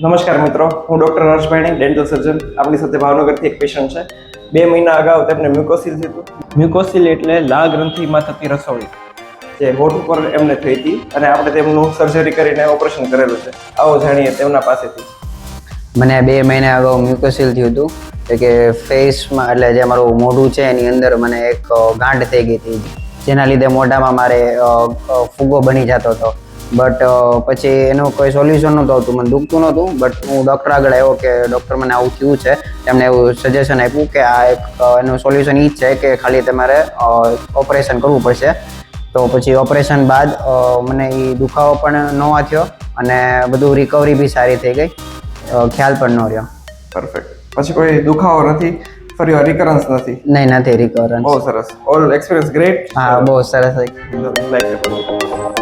નમસ્કાર મિત્રો, હું ડૉક્ટર હર્ષભાઈ ડેન્ટલ સર્જન. આપણી સાથે ભાવનગરથી એક પેશન્ટ છે. 2 મહિના અગાઉ તેમને મ્યુકોસિલ થયું હતું. મ્યુકોસિલ એટલે લાળ ગ્રંથિમાં થતી રસોળી, જે હોઠ ઉપર એમને થઈ હતી અને આપણે તેમનું સર્જરી કરીને ઓપરેશન કરેલું છે. આવો જાણીએ તેમના પાસેથી. મને 2 મહિના અગાઉ મ્યુકોસિલ થયું હતું, એટલે કે ફેસમાં, એટલે જે મારું મોઢું છે એની અંદર મને એક ગાંઠ થઈ ગઈ હતી, જેના લીધે મોઢામાં મારે ફૂગો બની જતો હતો. બટ પછી એનું કોઈ સોલ્યુશન નહોતું આવતું, મને દુખતું નહોતું. બટ હું ડૉક્ટર આગળ આવ્યો કે ડૉક્ટર મને આવું થયું છે. એમને એવું સજેશન આપ્યું કે આ એક એનું સોલ્યુશન એ જ છે કે ખાલી તમારે ઓપરેશન કરવું પડશે. તો પછી ઓપરેશન બાદ મને એ દુખાવો પણ ન થયો અને બધું રિકવરી બી સારી થઈ ગઈ, ખ્યાલ પણ ન રહ્યો. પરફેક્ટ. પછી કોઈ દુખાવો નથી, ફરી વાર રિકરન્સ નથી? નહીં, નથી રિકવરન્સ. બહુ સરસ. All experience great. હા, બહુ સરસ. લાઈક